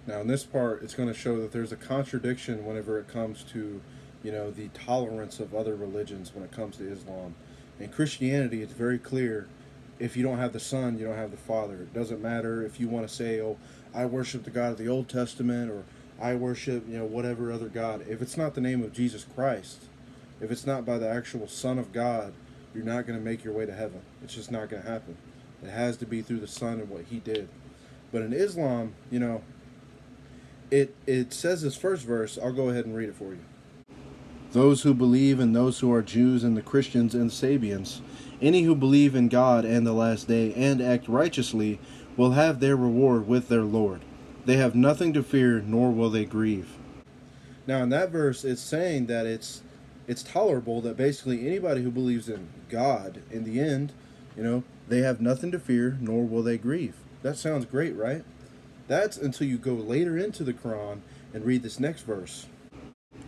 Now, in this part, it's going to show that there's a contradiction whenever it comes to, the tolerance of other religions when it comes to Islam. In Christianity, it's very clear: if you don't have the Son, you don't have the Father. It doesn't matter if you want to say, "Oh, I worship the God of the Old Testament," or "I worship, whatever other God." If it's not the name of Jesus Christ, if it's not by the actual Son of God, you're not going to make your way to heaven. It's just not going to happen. It has to be through the Son and what He did. But in Islam, it says this first verse. I'll go ahead and read it for you. Those who believe and those who are Jews and the Christians and Sabians, any who believe in God and the last day and act righteously will have their reward with their Lord. They have nothing to fear, nor will they grieve. Now, in that verse, it's saying that it's tolerable that basically anybody who believes in God, in the end, they have nothing to fear, nor will they grieve. That sounds great, right? That's until you go later into the Quran and read this next verse.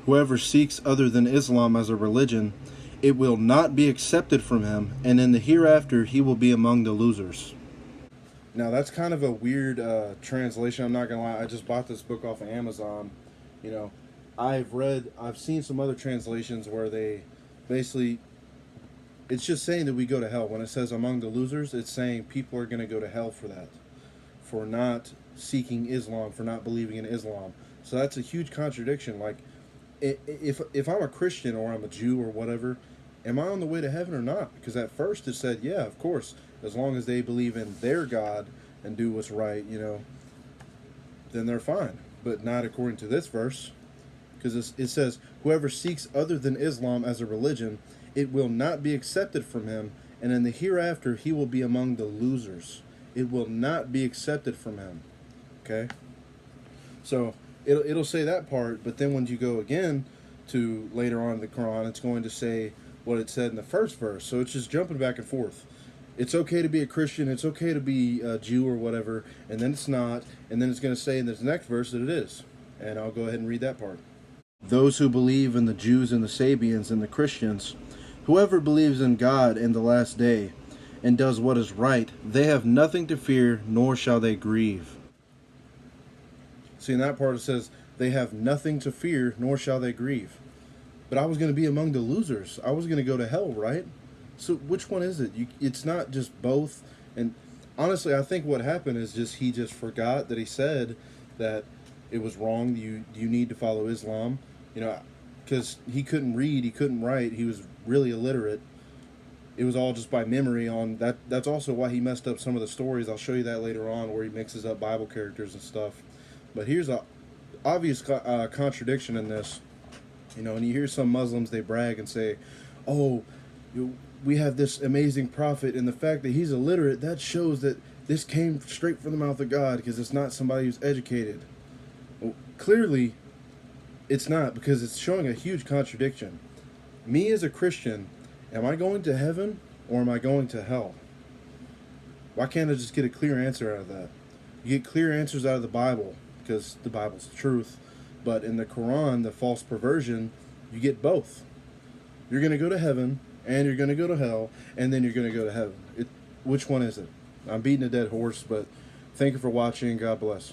Whoever seeks other than Islam as a religion, it will not be accepted from him, and in the hereafter he will be among the losers. Now, that's kind of a weird translation. I'm not going to lie. I just bought this book off of Amazon. You know, I've seen some other translations where they basically, it's just saying that we go to hell. When it says among the losers, it's saying people are going to go to hell for that, for not seeking Islam, for not believing in Islam. So that's a huge contradiction. Like, if I'm a Christian or I'm a Jew or whatever, am I on the way to heaven or not? Because at first it said, yeah, of course, as long as they believe in their God and do what's right, then they're fine. But not according to this verse, because it says, whoever seeks other than Islam as a religion, it will not be accepted from him, and in the hereafter he will be among the losers. It will not be accepted from him. Okay? So it'll say that part, but then when you go again to later on in the Quran, it's going to say what it said in the first verse. So it's just jumping back and forth. It's okay to be a Christian, it's okay to be a Jew or whatever, and then it's not, and then it's going to say in this next verse that it is. And I'll go ahead and read that part. Those who believe in the Jews and the Sabians and the Christians, whoever believes in God and the last day, and does what is right, they have nothing to fear, nor shall they grieve. See, in that part it says, they have nothing to fear, nor shall they grieve. But I was going to be among the losers. I was going to go to hell, right? So which one is it? It's not just both. And honestly, I think what happened is he just forgot that he said that it was wrong. You need to follow Islam, because he couldn't read, he couldn't write, he was really illiterate. It was all just by memory on that. That's also why he messed up some of the stories. I'll show you that later on, where he mixes up Bible characters and stuff. But here's a obvious contradiction in this. And you hear some Muslims, they brag and say, oh, we have this amazing prophet, and the fact that he's illiterate, that shows that this came straight from the mouth of God, because it's not somebody who's educated. Well, clearly, it's not, because it's showing a huge contradiction. Me as a Christian, am I going to heaven or am I going to hell? Why can't I just get a clear answer out of that? You get clear answers out of the Bible, because the Bible's the truth. But in the Quran, the false perversion, you get both. You're going to go to heaven, and you're going to go to hell, and then you're going to go to heaven. Which one is it? I'm beating a dead horse, but thank you for watching. God bless.